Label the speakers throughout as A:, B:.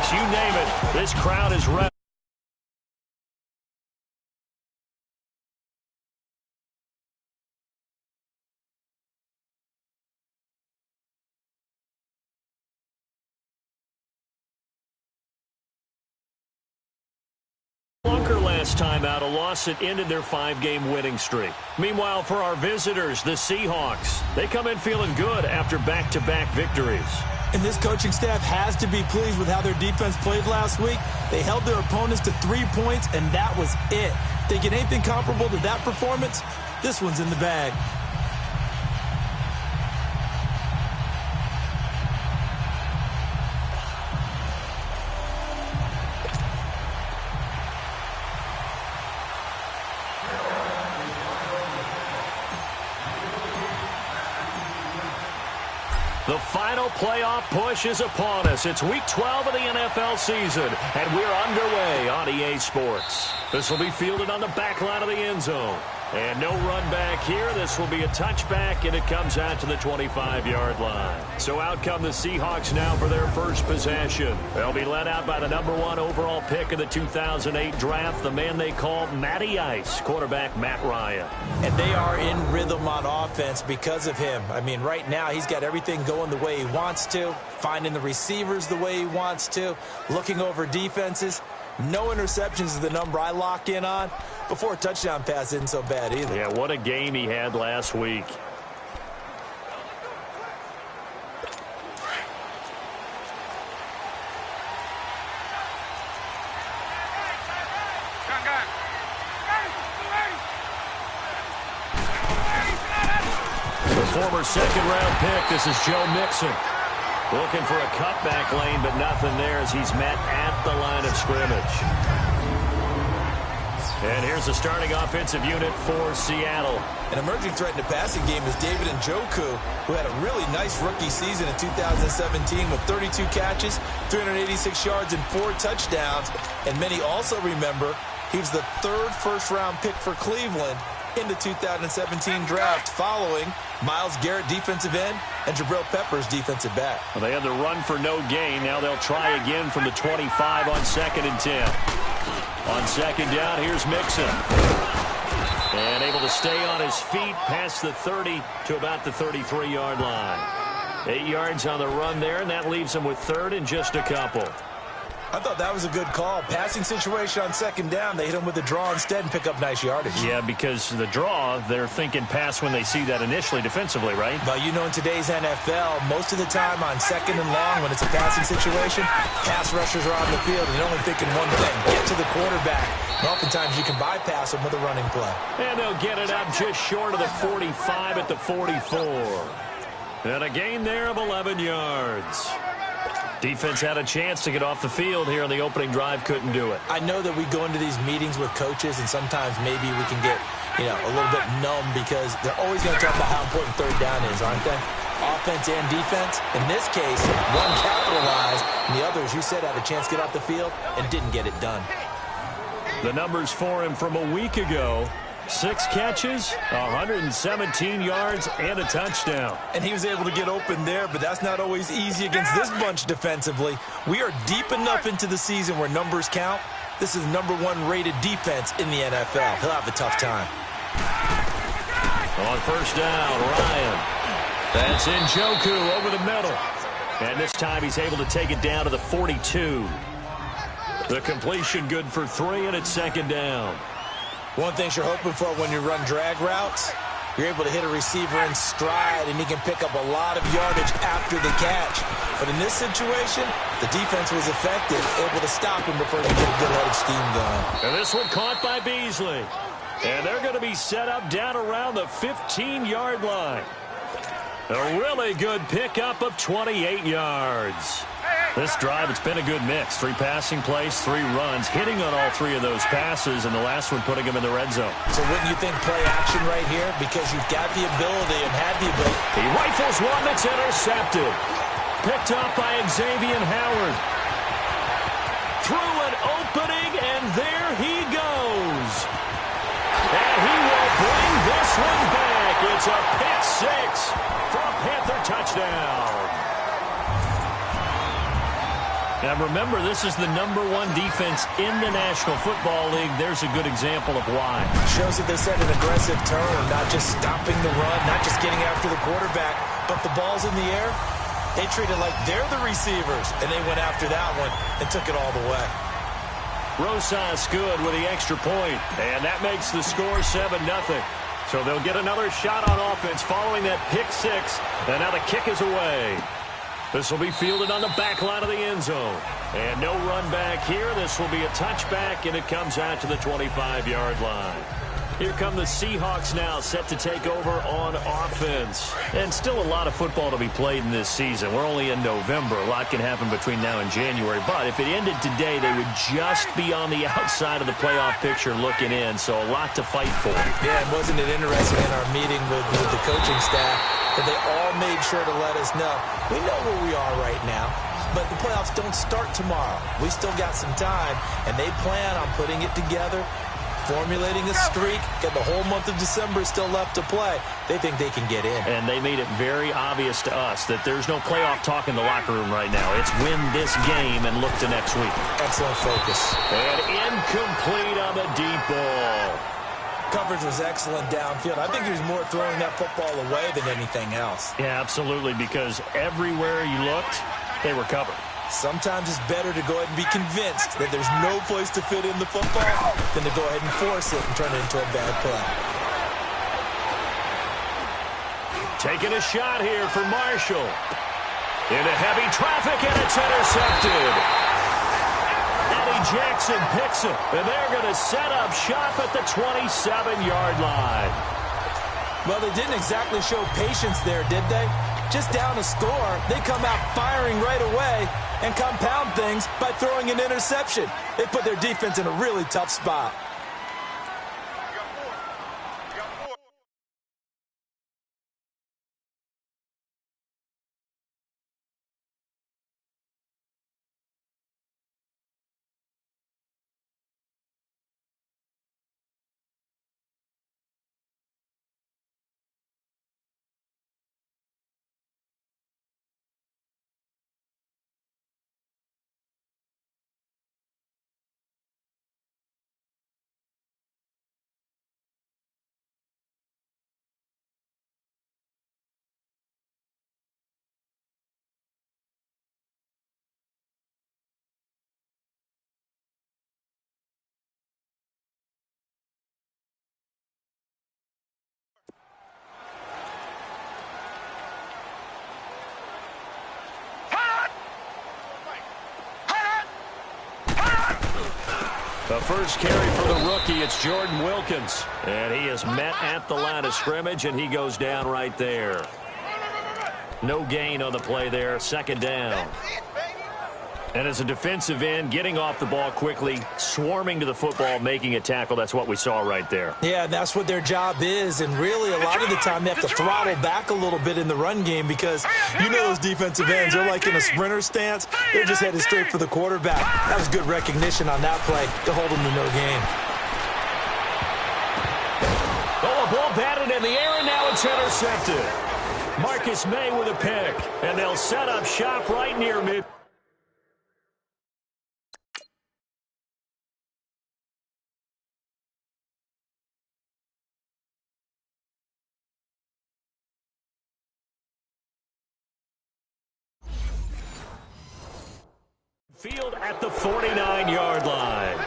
A: Olympics, you name it, this crowd is ready. Last time out, a loss that ended their 5-game winning streak. Meanwhile, for our visitors, the Seahawks, they come in feeling good after back-to-back victories.
B: And this coaching staff has to be pleased with how their defense played last week. They held their opponents to 3 points, and that was it. Thinking anything comparable to that performance, this one's in the bag.
A: The final playoff push is upon us. It's Week 12 of the NFL season, and we're underway on EA Sports. This will be fielded on the back line of the end zone. And no run back here. This will be a touchback, and it comes out to the 25-yard line. So out come the Seahawks now for their first possession. They'll be led out by the #1 overall pick of the 2008 draft, the man they call Matty Ice, quarterback Matt Ryan.
B: And they are in rhythm on offense because of him. I mean, right now he's got everything going the way he wants to, finding the receivers the way he wants to, looking over defenses. No interceptions is the number I lock in on. Before a touchdown pass isn't so bad either.
A: Yeah, what a game he had last week. The former second-round pick, this is Joe Mixon. Looking for a cutback lane, but nothing there as he's met at the line of scrimmage. And here's the starting offensive unit for Seattle.
B: An emerging threat in the passing game is David Njoku, who had a really nice rookie season in 2017 with 32 catches, 386 yards, and 4 touchdowns. And many also remember he was the 3rd first-round pick for Cleveland in the 2017 draft, following Myles Garrett, defensive end, and Jabril Peppers, defensive back.
A: Well, they had the run for no gain. Now they'll try again from the 25 on 2nd and 10. On 2nd down, here's Mixon. And able to stay on his feet past the 30 to about the 33-yard line. 8 yards on the run there, and that leaves him with 3rd and just a couple.
B: I thought that was a good call. Passing situation on 2nd down. They hit him with the draw instead and pick up nice yardage.
A: Yeah, because the draw, they're thinking pass when they see that initially defensively, right?
B: But you know, in today's NFL, most of the time on 2nd and long, when it's a passing situation, pass rushers are on the field and they're only thinking one thing, get to the quarterback. And oftentimes you can bypass them with a running play.
A: And they'll get it up just short of the 45 at the 44. And a gain there of 11 yards. Defense had a chance to get off the field here on the opening drive, couldn't do it.
B: I know that we go into these meetings with coaches, and sometimes maybe we can get, a little bit numb because they're always going to talk about how important 3rd down is, aren't they? Offense and defense. In this case, one capitalized, and the other, as you said, had a chance to get off the field and didn't get it done.
A: The numbers for him from a week ago. 6 catches, 117 yards, and a touchdown.
B: And he was able to get open there, but that's not always easy against this bunch defensively. We are deep enough into the season where numbers count. This is #1 rated defense in the NFL. He'll have a tough time.
A: On 1st down, Ryan. That's Njoku over the middle. And this time he's able to take it down to the 42. The completion good for 3, and it's 2nd down.
B: One thing you're hoping for when you run drag routes, you're able to hit a receiver in stride, and he can pick up a lot of yardage after the catch. But in this situation, the defense was effective, able to stop him before he could get a good-headed scheme going.
A: And this one caught by Beasley. And they're going to be set up down around the 15-yard line. A really good pickup of 28 yards. This drive, it's been a good mix. 3 passing plays, 3 runs, hitting on all 3 of those passes, and the last one putting him in the red zone.
B: So wouldn't you think play action right here? Because you've got the ability and had the ability.
A: He rifles one that's intercepted. Picked up by Xavier Howard. Through an opening, and there he goes. And he will bring this one back. It's a pick 6 for a Panther touchdown. Now remember, this is the #1 defense in the National Football League. There's a good example of why.
B: Shows that they set an aggressive tone, not just stopping the run, not just getting after the quarterback, but the ball's in the air. They treat it like they're the receivers, and they went after that one and took it all the way.
A: Rosas good with the extra point, and that makes the score 7-0. So they'll get another shot on offense following that pick six, and now the kick is away. This will be fielded on the back line of the end zone. And no run back here. This will be a touchback, and it comes out to the 25-yard line. Here come the Seahawks now, set to take over on offense. And still a lot of football to be played in this season. We're only in November. A lot can happen between now and January. But if it ended today, they would just be on the outside of the playoff picture looking in. So a lot to fight for.
B: Yeah, and wasn't it interesting in our meeting with the coaching staff that they all made sure to let us know, we know where we are right now, but the playoffs don't start tomorrow. We still got some time, and they plan on putting it together, formulating a streak, got the whole month of December still left to play. They think they can get in.
A: And they made it very obvious to us that there's no playoff talk in the locker room right now. It's win this game and look to next week.
B: Excellent focus.
A: And incomplete on the deep ball.
B: Coverage was excellent downfield. I think he was more throwing that football away than anything else.
A: Yeah, absolutely, because everywhere you looked, they were covered.
B: Sometimes it's better to go ahead and be convinced that there's no place to fit in the football than to go ahead and force it and turn it into a bad play.
A: Taking a shot here for Marshall. Into heavy traffic, and it's intercepted. Eddie Jackson picks it, and they're going to set up shop at the 27-yard line.
B: Well, they didn't exactly show patience there, did they? Just down a score, they come out firing right away and compound things by throwing an interception. They put their defense in a really tough spot.
A: The first carry for the rookie, it's Jordan Wilkins. And he is met at the line of scrimmage, and he goes down right there. No gain on the play there, second down. And as a defensive end, getting off the ball quickly, swarming to the football, making a tackle, that's what we saw right there.
B: Yeah, that's what their job is, and really a lot of the time they have to throttle back a little bit in the run game because you know those defensive ends, they're like in a sprinter stance. They're just headed straight for the quarterback. That was good recognition on that play to hold them to no gain.
A: Oh, a ball batted in the air, and now it's intercepted. Marcus May with a pick, and they'll set up shop right near mid. Field at the 49-yard line.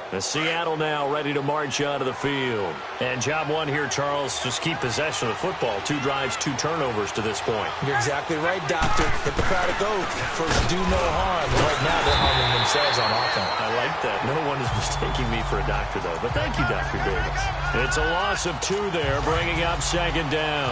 A: The Seattle now ready to march onto the field. And job one here, Charles, just keep possession of the football. 2 drives, 2 turnovers to this point.
B: You're exactly right, Doctor. Hippocratic oath. First, do no harm. Right now, they're harming themselves on offense.
A: I like that. No one is mistaking me for a doctor, though. But thank you, Dr. Davis. It's a loss of 2 there, bringing up second down.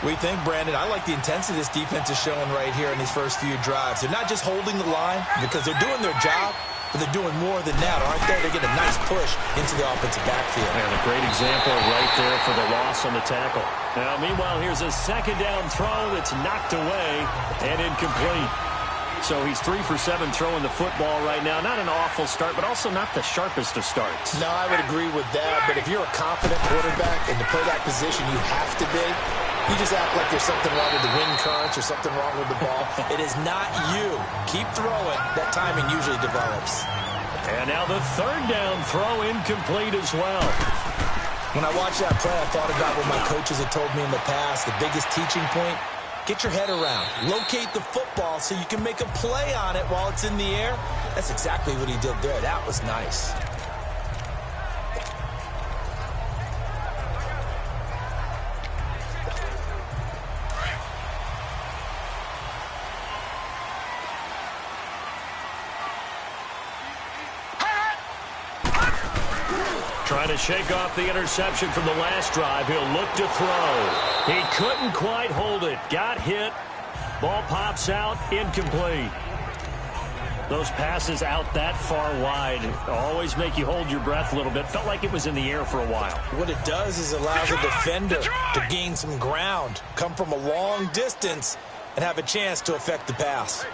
B: We think, Brandon, I like the intensity this defense is showing right here in these first few drives. They're not just holding the line because they're doing their job, but they're doing more than that, aren't they? They're getting a nice push into the offensive backfield.
A: And a great example right there for the loss on the tackle. Now, meanwhile, here's a second down throw that's knocked away and incomplete. So he's 3 for 7 throwing the football right now. Not an awful start, but also not the sharpest of starts.
B: No, I would agree with that. But if you're a confident quarterback and to play that position, you have to be. You just act like there's something wrong with the wind currents or something wrong with the ball. It is not you. Keep throwing. That timing usually develops.
A: And now the third down throw incomplete as well.
B: When I watched that play, I thought about what my coaches had told me in the past. The biggest teaching point, get your head around. Locate the football so you can make a play on it while it's in the air. That's exactly what he did there. That was nice.
A: Trying to shake off the interception from the last drive. He'll look to throw. He couldn't quite hold it. Got hit. Ball pops out. Incomplete. Those passes out that far wide always make you hold your breath a little bit. Felt like it was in the air for a while.
B: What it does is allows a defender to gain some ground, come from a long distance, and have a chance to affect the pass.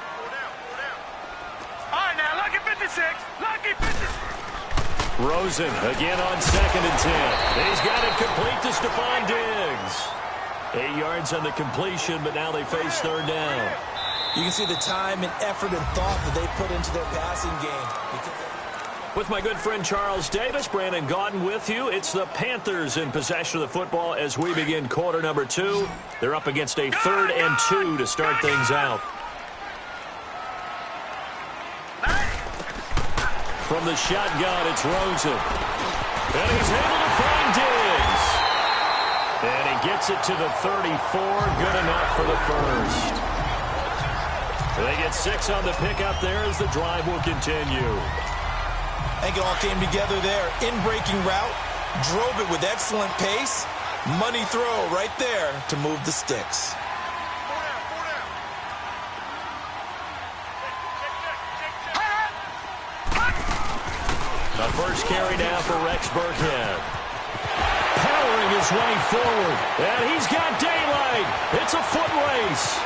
C: All right, now, lucky 56. Lucky 56.
A: Rosen again on 2nd and 10. He's got it complete to Stephon Diggs. 8 yards on the completion, but now they face third down.
B: You can see the time and effort and thought that they put into their passing game.
A: With my good friend Charles Davis, Brandon Gaudin with you. It's the Panthers in possession of the football as we begin quarter number 2. They're up against a 3rd and 2 to start things out. From the shotgun, it's Rosen. And he's able to find Diggs. And he gets it to the 34. Good enough for the first. They get 6 on the pickup there as the drive will continue.
B: I think it all came together there. In-breaking route. Drove it with excellent pace. Money throw right there to move the sticks.
A: The first carry now for Rex Burkhead. Powering his way forward. And he's got daylight. It's a foot race.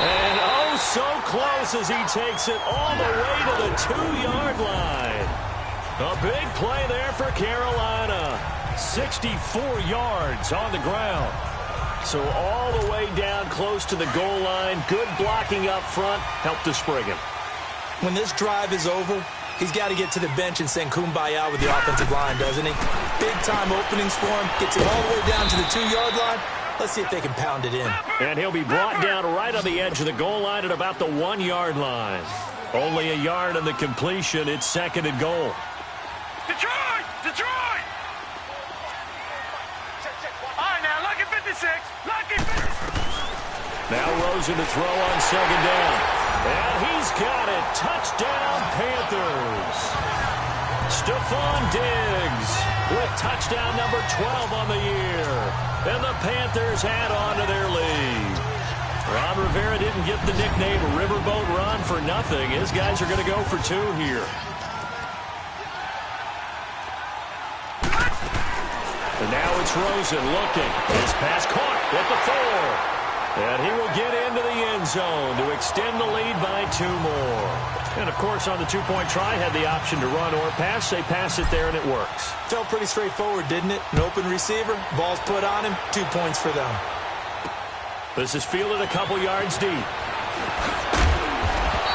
A: And oh, so close as he takes it all the way to the 2-yard line. A big play there for Carolina. 64 yards on the ground. So all the way down close to the goal line. Good blocking up front. Helped to spring him.
B: When this drive is over, he's got to get to the bench and sing kumbaya with the offensive line, doesn't he? Big-time openings for him. Gets it all the way down to the 2-yard line. Let's see if they can pound it in.
A: And he'll be brought down right on the edge of the goal line at about the 1-yard line. Only a yard on the completion. It's 2nd and goal.
C: Detroit! Detroit! All right, now, lucky 56. Lucky 56.
A: Now Rosen to throw on 2nd down. And he's got it. Touchdown, Panthers. Stephon Diggs with touchdown number 12 on the year. And the Panthers add on to their lead. Ron Rivera didn't get the nickname Riverboat Ron for nothing. His guys are going to go for 2 here. And now it's Rosen looking. His pass caught at the 4. And he will get into the end zone to extend the lead by 2 more. And, of course, on the 2-point try, had the option to run or pass. They pass it there, and it works.
B: Felt pretty straightforward, didn't it? An open receiver, ball's put on him, 2 points for them.
A: This is fielded a couple yards deep.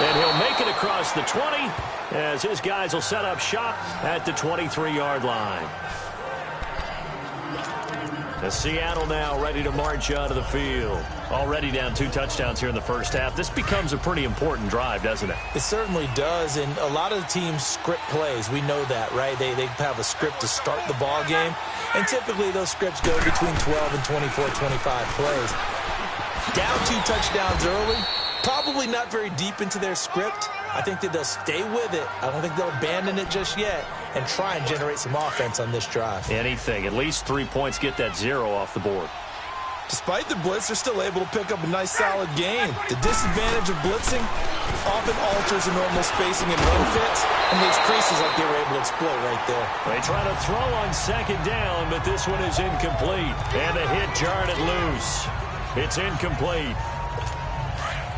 A: And he'll make it across the 20 as his guys will set up shop at the 23-yard line. The Seattle now ready to march out of the field. Already down 2 touchdowns here in the first half. This becomes a pretty important drive, doesn't it?
B: It certainly does, and a lot of the teams script plays. We know that, right? They have a script to start the ball game, and typically those scripts go between 12 and 24, 25 plays. Down 2 touchdowns early, probably not very deep into their script. I think that they'll stay with it. I don't think they'll abandon it just yet and try and generate some offense on this drive.
A: Anything. At least 3 points, get that 0 off the board.
B: Despite the blitz, they're still able to pick up a nice, solid game. The disadvantage of blitzing often alters the normal spacing and run fits and makes creases like they were able to exploit right there.
A: They try to throw on 2nd down, but this one is incomplete. And the hit jarred it loose. It's incomplete.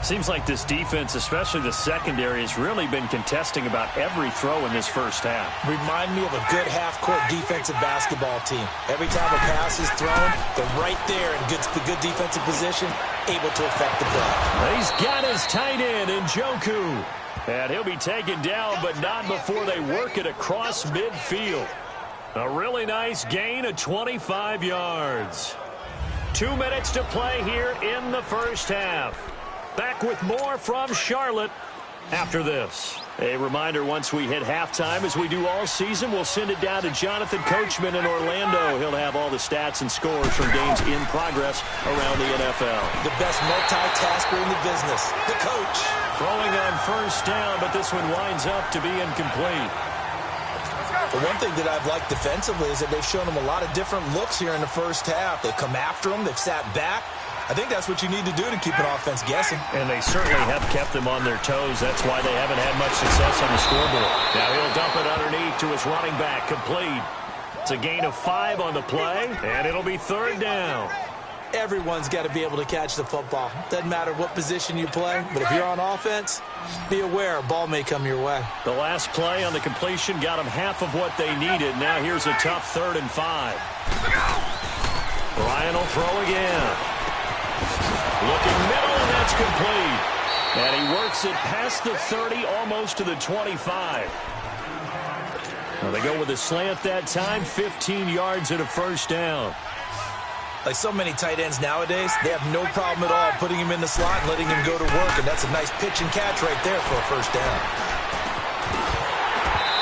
A: Seems like this defense, especially the secondary, has really been contesting about every throw in this first half.
B: Remind me of a good half-court defensive basketball team. Every time a pass is thrown, they're right there in good defensive position, able to affect the play.
A: He's got his tight end in Njoku. And he'll be taken down, but not before they work it across midfield. A really nice gain of 25 yards. 2 minutes to play here in the first half. Back with more from Charlotte after this. A reminder, once we hit halftime, as we do all season, we'll send it down to Jonathan Coachman in Orlando. He'll have all the stats and scores from games in progress around the NFL.
B: The best multitasker in the business, the coach.
A: Throwing on first down, but this one winds up to be incomplete.
B: The one thing that I've liked defensively is that they've shown them a lot of different looks here in the first half. They've come after them. They've sat back. I think that's what you need to do to keep an offense guessing.
A: And they certainly have kept them on their toes. That's why they haven't had much success on the scoreboard. Now he'll dump it underneath to his running back, complete. It's a gain of 5 on the play, and it'll be third down.
B: Everyone's got to be able to catch the football. Doesn't matter what position you play, but if you're on offense, be aware a ball may come your way.
A: The last play on the completion got them half of what they needed. Now here's a tough 3rd and 5. Ryan will throw again. Looking middle, and that's complete. And he works it past the 30, almost to the 25. Well, they go with a slant that time, 15 yards and a first down.
B: Like so many tight ends nowadays, they have no problem at all putting him in the slot and letting him go to work, and that's a nice pitch and catch right there for a first down.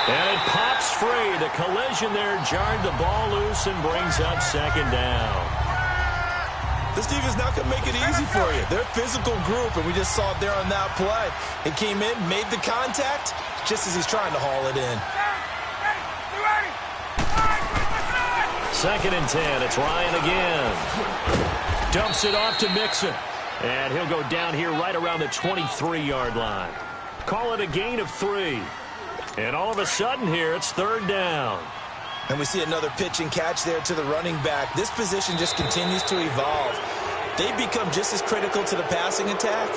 A: And it pops free. The collision there jarred the ball loose and brings up second down.
B: This defense not going to make it easy for you. They're a physical group, and we just saw it there on that play. It came in, made the contact, just as he's trying to haul it in.
A: 2nd and 10. It's Ryan again. Dumps it off to Mixon. And he'll go down here right around the 23-yard line. Call it a gain of 3. And all of a sudden here, it's third down.
B: And we see another pitch and catch there to the running back. This position just continues to evolve. They become just as critical to the passing attack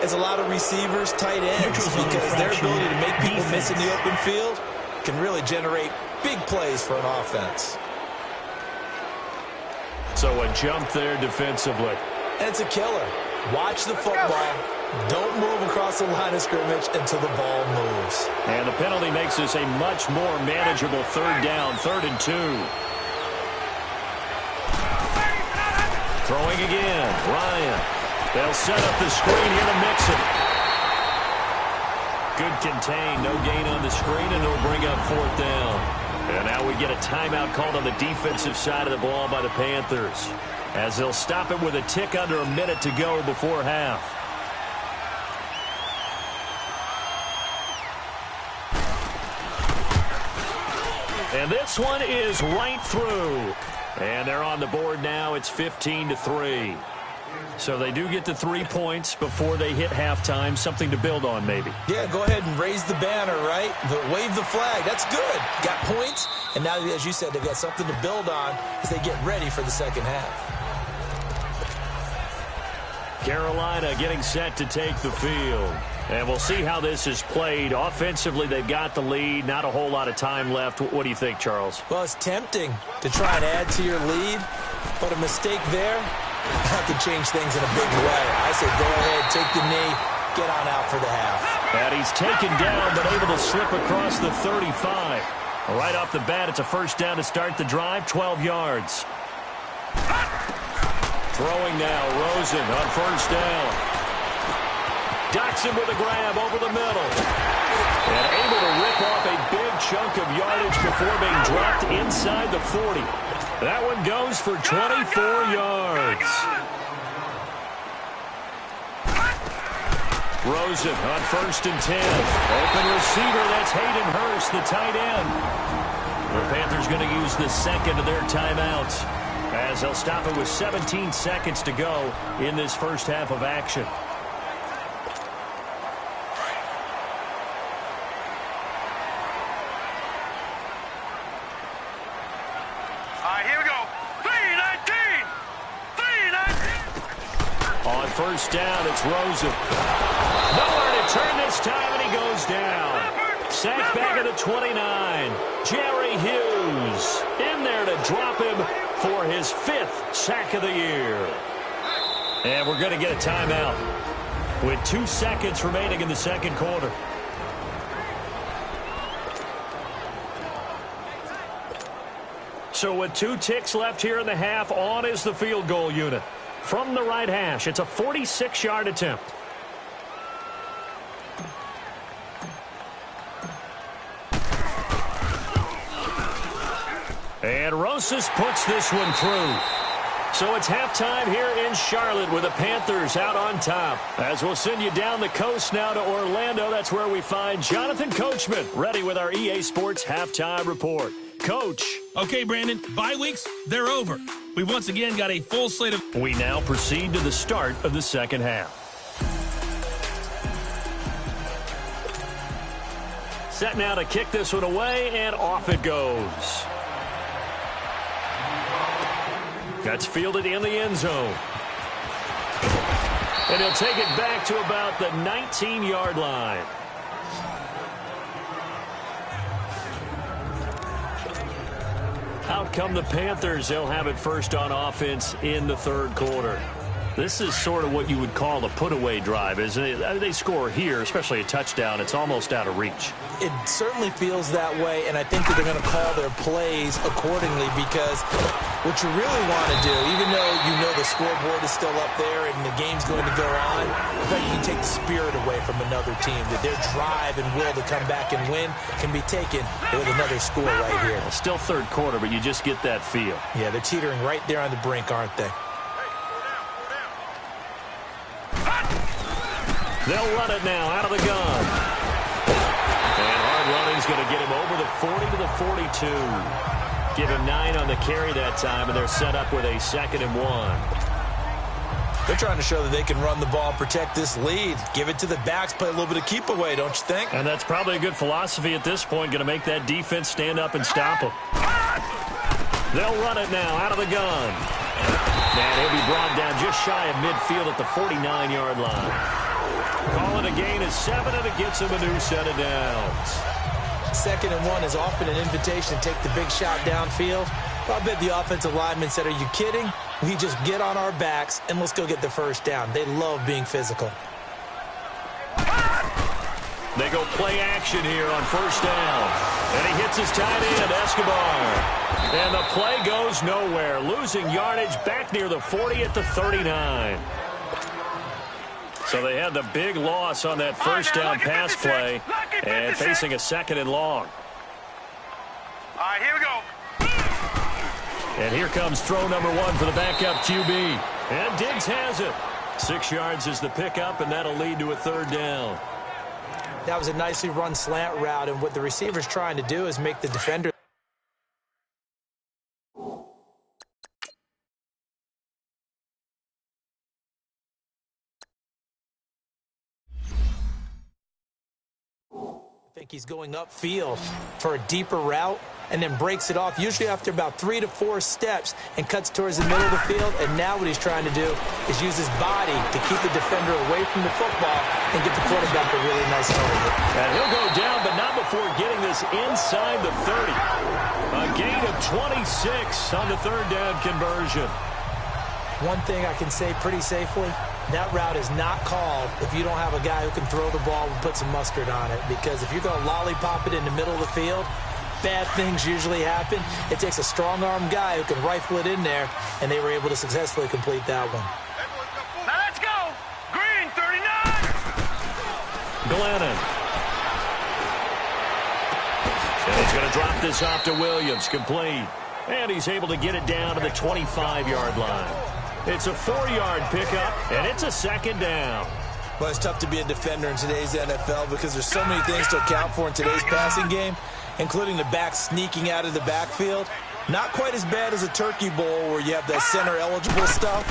B: as a lot of receivers, tight ends, because their ability to make people miss in the open field can really generate big plays for an offense.
A: So a jump there defensively.
B: And it's a killer. Watch the football. Don't move across the line of scrimmage until the ball moves.
A: And the penalty makes this a much more manageable third down, 3rd and 2. Throwing again, Ryan. They'll set up the screen here to Mixon. Good contain, no gain on the screen, and it'll bring up 4th down. And now we get a timeout called on the defensive side of the ball by the Panthers, as they'll stop it with a tick under a minute to go before half. And this one is right through. And they're on the board now. It's 15-3. So they do get the 3 points before they hit halftime. Something to build on, maybe.
B: Yeah, go ahead and raise the banner, right? Wave the flag. That's good. Got points. And now, as you said, they've got something to build on as they get ready for the second half.
A: Carolina getting set to take the field. And we'll see how this is played. Offensively, they've got the lead. Not a whole lot of time left. What do you think, Charles?
B: Well, it's tempting to try and add to your lead, but a mistake there, that could change things in a big way. I say go ahead, take the knee, get on out for the half.
A: And he's taken down, but able to slip across the 35. Right off the bat, it's a first down to start the drive, 12 yards. Throwing now, Rosen on first down. Docks him with a grab over the middle. And able to rip off a big chunk of yardage before being dropped inside the 40. That one goes for 24 yards. Rosen on first and 10. Open receiver, that's Hayden Hurst, the tight end. The Panthers going to use the second of their timeouts, as they'll stop it with 17 seconds to go in this first half of action. first down. It's Rosen. Nowhere to turn this time, and he goes down. Sacked back at the 29. Jerry Hughes in there to drop him for his 5th sack of the year. And we're going to get a timeout with 2 seconds remaining in the second quarter. So with 2 ticks left here in the half, on is the field goal unit. From the right hash, it's a 46-yard attempt. And Rosas puts this one through. So it's halftime here in Charlotte with the Panthers out on top. As we'll send you down the coast now to Orlando, that's where we find Jonathan Coachman, ready with our EA Sports Halftime Report. Coach.
D: Okay, Brandon, bye weeks, they're over. We've once again got a full slate of...
A: We now proceed to the start of the second half. Set now to kick this one away, and off it goes. That's fielded in the end zone. And he'll take it back to about the 19-yard line. Out come the Panthers. They'll have it first on offense in the third quarter. This is sort of what you would call a put-away drive, isn't it? I mean, they score here, especially a touchdown. It's almost out of reach.
B: It certainly feels that way, and I think that they're going to call their plays accordingly because what you really want to do, even though you know the scoreboard is still up there and the game's going to go on, in fact, you can take the spirit away from another team, that their drive and will to come back and win can be taken with another score right here.
A: Well, still third quarter, but you just get that feel.
B: Yeah, they're teetering right there on the brink, aren't they?
A: They'll run it now out of the gun. And hard running's going to get him over the 40 to the 42. Give him 9 on the carry that time, and they're set up with a 2nd and 1.
B: They're trying to show that they can run the ball, protect this lead. Give it to the backs, play a little bit of keep away, don't you think?
A: And that's probably a good philosophy at this point, going to make that defense stand up and stop them. They'll run it now out of the gun. And he'll be brought down just shy of midfield at the 49-yard line. Calling a gain of 7, and it gets him a new set of downs.
B: 2nd and 1 is often an invitation to take the big shot downfield. Well, I bet the offensive lineman said, are you kidding? We just get on our backs, and let's go get the first down. They love being physical.
A: They go play action here on first down. And he hits his tight end, Escobar. And the play goes nowhere, losing yardage back near the 40 at the 39. So they had the big loss on that first down pass play and facing a 2nd and long.
C: All right, here we go.
A: And here comes throw number 1 for the backup QB. And Diggs has it. 6 yards is the pickup, and that'll lead to a 3rd down.
B: That was a nicely run slant route, and what the receiver's trying to do is make the defender. I think he's going upfield for a deeper route and then breaks it off, usually after about 3 to 4 steps, and cuts towards the middle of the field. And now what he's trying to do is use his body to keep the defender away from the football and get the quarterback a really nice target.
A: And he'll go down, but not before getting this inside the 30. A gain of 26 on the 3rd down conversion.
B: One thing I can say pretty safely, that route is not called if you don't have a guy who can throw the ball and put some mustard on it. Because if you're going to lollipop it in the middle of the field, bad things usually happen. It takes a strong-arm guy who can rifle it in there, and they were able to successfully complete that one.
C: Now let's go. Green, 39.
A: Glennon. And he's going to drop this off to Williams, complete. And he's able to get it down to the 25-yard line. It's a 4-yard pickup, and it's a 2nd down.
B: Well, it's tough to be a defender in today's NFL because there's so many things to account for in today's passing game, including the back sneaking out of the backfield. Not quite as bad as a turkey bowl where you have that center-eligible stuff,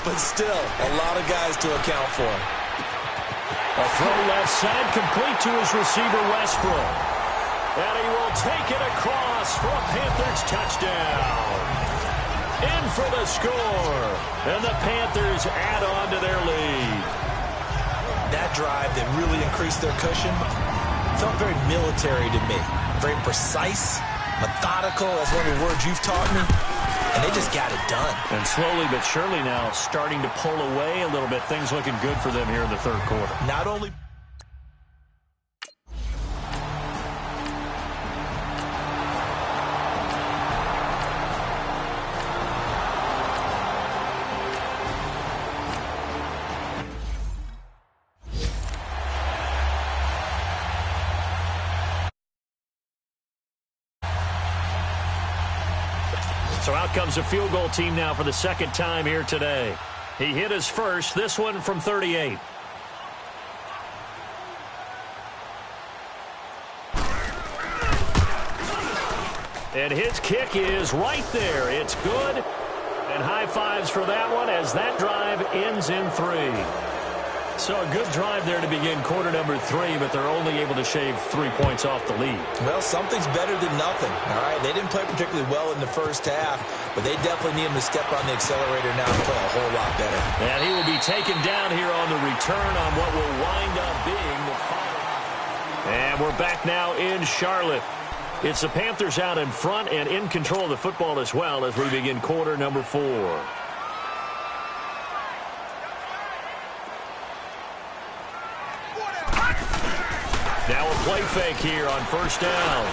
B: but still a lot of guys to account for.
A: A throw left side complete to his receiver, Westbrook. And he will take it across for a Panthers touchdown. in for the score. And the Panthers add on to their lead.
B: That drive that really increased their cushion felt very military to me. Very precise, methodical, that's one of the words you've taught me. And they just got it done.
A: And slowly but surely now starting to pull away a little bit. Things looking good for them here in the third quarter.
B: Not only...
A: So out comes a field goal team now for the second time here today. He hit his first, this one from 38. And his kick is right there. It's good. And high fives for that one as that drive ends in 3. So a good drive there to begin quarter number 3, but they're only able to shave 3 points off the lead.
B: Well, something's better than nothing, all right? They didn't play particularly well in the first half, but they definitely need him to step on the accelerator now and play a whole lot better.
A: And he will be taken down here on the return on what will wind up being the final. And we're back now in Charlotte. It's the Panthers out in front and in control of the football as well as we begin quarter number 4. Now a play fake here on first down.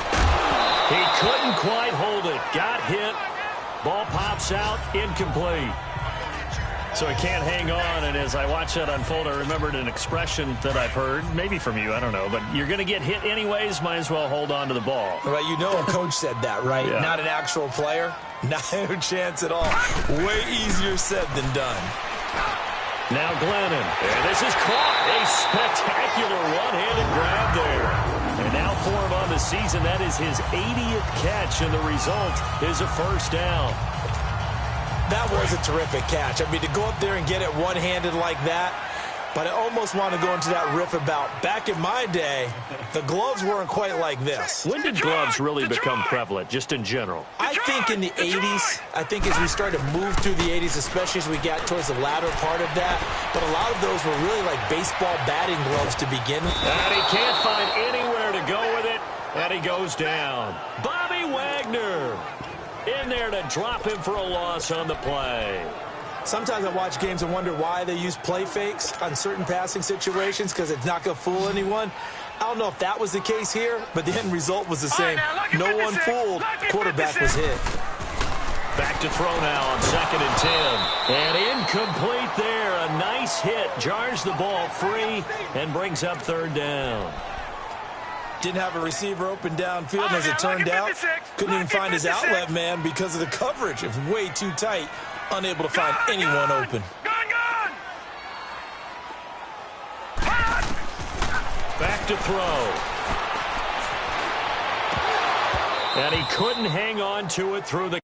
A: He couldn't quite hold it. Got hit. Ball pops out. Incomplete. So he can't hang on, and as I watch that unfold, I remembered an expression that I've heard, maybe from you, I don't know, but you're going to get hit anyways, might as well hold on to the ball.
B: Right, you know a coach said that, right?
A: Yeah. Not
B: an actual player. No chance at all. Way easier said than done.
A: Now Glennon, and this is caught. A spectacular one-handed grab there. And now for him on the season, that is his 80th catch, and the result is a first down.
B: That was a terrific catch. I mean, to go up there and get it one-handed like that, but I almost want to go into that riff about back in my day, the gloves weren't quite like this.
A: When did gloves really become prevalent, just in general?
B: I think in the 80s. I think as we started to move through the 80s, especially as we got towards the latter part of that. But a lot of those were really like baseball batting gloves to begin with.
A: And he can't find anywhere to go with it, and he goes down. Bobby Wagner in there to drop him for a loss on the play.
B: Sometimes I watch games and wonder why they use play fakes on certain passing situations because it's not going to fool anyone. I don't know if that was the case here, but the end result was the same. No one fooled. Quarterback was hit.
A: Back to throw now on 2nd and 10. And incomplete there. A nice hit. Jars the ball free and brings up 3rd down.
B: Didn't have a receiver open downfield, and as it turned out, couldn't even find his outlet man because of the coverage. It was way too tight. Unable to find anyone open.
A: Back to throw. And he couldn't hang on to it through the...